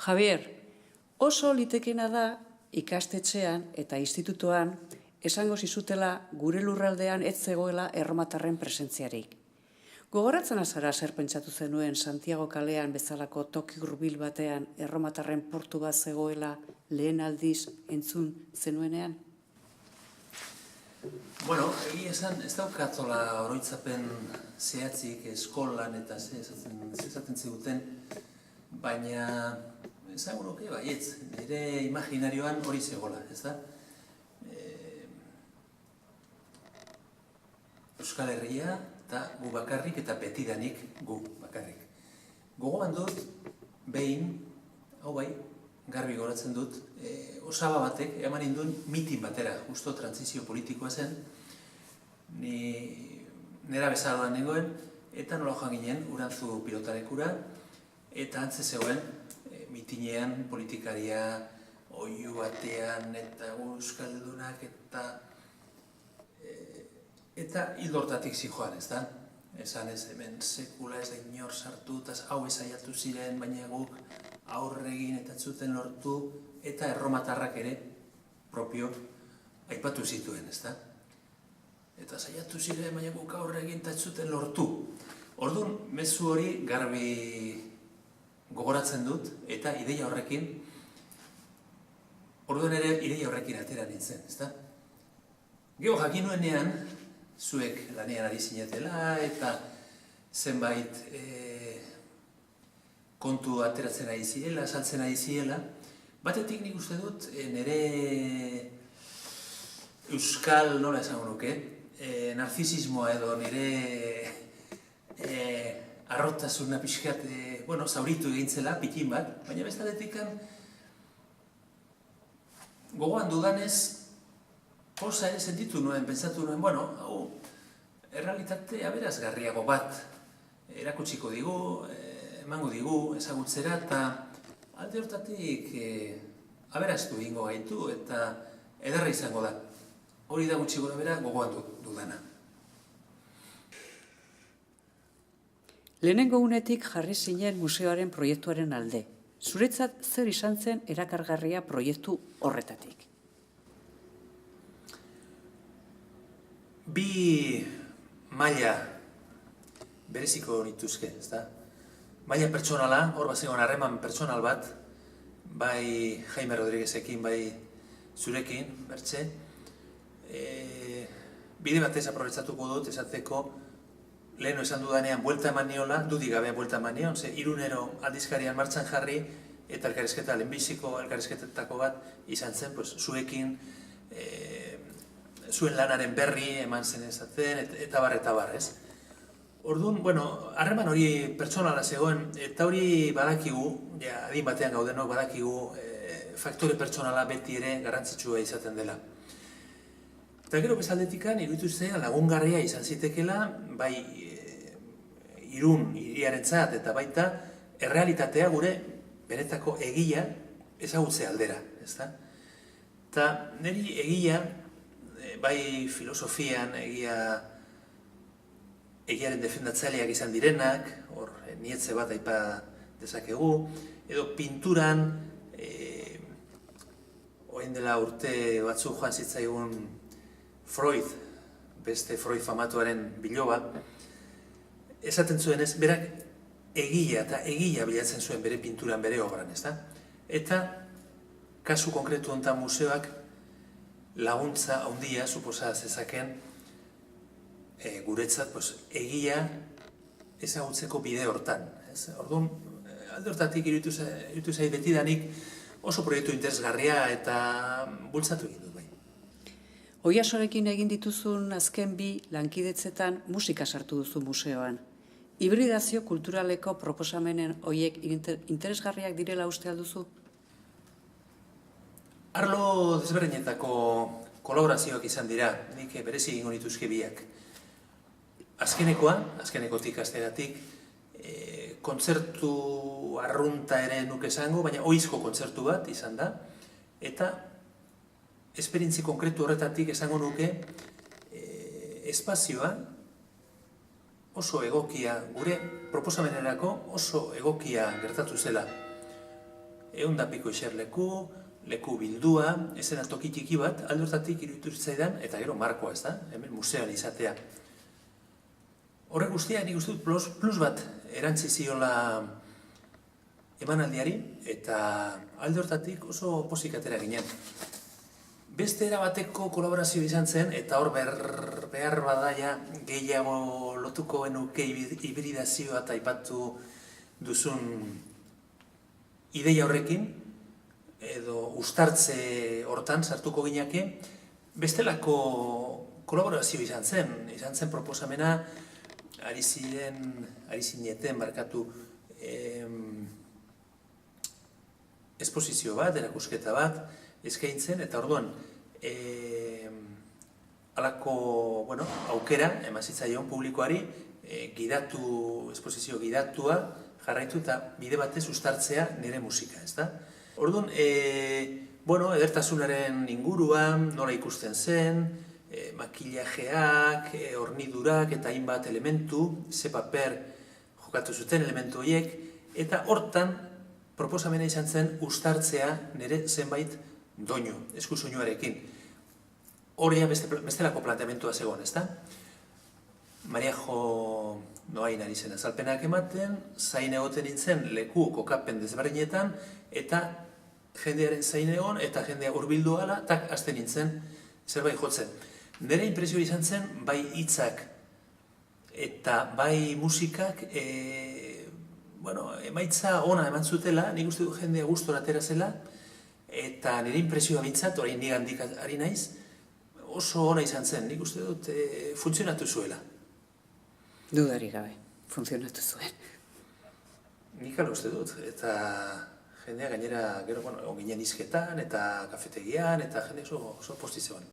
Javier, oso litekena da ikastetxean eta institutoan esango zizutela gure lurraldean ez zegoela erromatarren presentziarik. Gogoratzen azara zer pentsatu zenuen Santiago kalean bezalako toki hurbil batean erromatarren portu bat zegoela lehen aldiz entzun zenuenean? Bueno, egia esan, ez daukatzola oroitzapen zehatzik eskolan eta zezaten ziguten, baina esango nuke baietz, nire imaginarioan hori zegoela, ez da? Euskal Herria eta gu bakarrik eta betidanik gu bakarrik. Gogoan dut, behin, hau bai, garbi goratzen dut, osaba batek eman induen mitin batera, justo trantzizio politikoa zen, nera bezaroan nengoen, eta nola joan ginen, Urantzu pilotarekura, eta antze zegoen, mitinean politikaria, oihu batean, eta euskaldunak, eta hildortatik zijoan, ez da? Esan ez hemen sekula ez da inor sartu, eta hau esaiatu ziren, baina guk aurregin eta zuten lortu, eta erromatarrak ere propio aipatu zituen, ez da? Eta saiatu ziren, baina guk aurregin eta zuten lortu. Orduan, mezu hori garbi gogoratzen dut, eta ideia horrekin, orduan ere ideia horrekin atera nintzen, ez da? Gero jakin nuenean, zuek lanean ari zinetela, eta zenbait kontu ateratzen ari zirela, saltzen ari zirela, batetik nik uste dut nire euskal, nola esango nuke, narzisismoa edo nire arrotasuna pixkat, zauritu egintzela, pitin bat, baina bestaletik gogoan dudanez, posa ere sentitu nuen, pentsatu nuen, hau, errealitate aberazgarriago bat erakutsiko digu, emango digu, ezagutzera, eta alde hortatik aberaztu egingo gaitu, eta ederra izango da. Hori da gutxi gora bera gogoan dudana. Lehenengo unetik jarri zinen museoaren proiektuaren alde. Zuretzat zer izan zen erakargarria proiektu horretatik? Bi maila bereziko nituzke, ez da? Maila pertsonala, hor bazegoen harreman pertsonal bat, bai Jaime Rodriguezekin, bai zurekin, bertze. Bide batez aprobetxatuko dut, esateko, leheno esan dudanean buelta eman niola, dudik gabe buelta eman nion, ze irunero aldizkarian martxan jarri, eta elkarrizketa, lehenbiziko elkarrizketetako bat izan zen, zuekin, zuen lanaren berri eman zen ezaten, eta bar, ez? Orduan, harreman hori pertsonala zegoen, eta hori badakigu, adin batean gaudenok badakigu, faktore pertsonala beti ere garrantzitsua izaten dela. Eta gero bezaldetikan, iruditu zen lagungarria izan zitekela, bai Irun hiriarentzat eta baita errealitatea gure benetako egia ezagutze aldera, ezta? Eta niri egia, bai filosofian egiaren defendatzaileak izan direnak, hor Nietzsche bat aipa dezakegu, edo pinturan, orain dela urte batzu joan zitzaigun Freud, beste Freud famatuaren biloba, esaten zuenez, berak egia eta egia bilatzen zuen bere pinturan, bere obran, ezta? Eta, kasu konkretu honetan museoak laguntza handia, suposa zezaken, guretzat, egia ezagutzeko bide hortan. Orduan, alde hortatik iruditu zait betidanik oso proiektu interesgarria eta bultzatu egin dut bai. Oiasorekin egin dituzun azken bi lankidetzetan musika sartu duzu museoan. Hibridazio kulturaleko proposamenen horiek interesgarriak direla uste alduzu? Arlo desberdinetako kolaborazioak izan dira, nik berezi egingo nituzke biak. Azkenekotik, asteratik, kontzertu arrunta ere nuke esango, baina ohizko kontzertu bat izan da, eta esperientzi konkretu horretatik esango nuke espazioa oso egokia, gure proposamenerako oso egokia gertatu zela. 100 eserleku, leku bildua, ezena toki txiki bat, alde hortatik iruditu zitzaidan, eta gero markoa, ez da? Hemen museoan izatea. Horrek guztia, nik uste dut plus bat erantzi ziola emanaldiari, eta alde hortatik oso pozik atera ginen. Beste erabateko kolaborazio izan zen, eta hor behar badaia gehiago lotuko genuke hibridazioa eta aipatu duzun ideia horrekin, edo uztartze hortan sartuko gineke, bestelako kolaborazio izan zen proposamena, ari zineten barkatu esposizio bat, erakusketa bat, eskaintzen, eta orduan, halako aukera, eman zitzaion publikoari, esposizio gidatua, jarraitu eta bide batez uztartzea nire musika, ez da? Orduan, edertasunaren inguruan, nola ikusten zen, makillajeak, hornidurak eta hainbat elementu, ze paper jokatu zuten elementu horiek, eta hortan proposamena izan zen uztartzea nire zenbait doinu, eskusoinuarekin. Horria bestelako planteamentua zegoen, ez da? Mariajo Noain ari zen azalpenak ematen, zain egoten nintzen leku kokapen desberdinetan, eta jendearen zain egon, eta jendea hurbildu gala, tak hasten nintzen zerbait jotzen. Nire impresioa izan zen, bai hitzak eta bai musikak, emaitza ona eman zutela, nik uste dut jendea gustora atera zela, eta nire impresioa bintzat, orain nigandik ari naiz, oso ona izan zen, nik uste dut funtzionatu zuela. Dudarik gabe, funtzionatu zuen. Nik ala uste dut, eta jendea gainera, gero, ginen izketan, eta kafetegian, eta jende oso posti zegoen.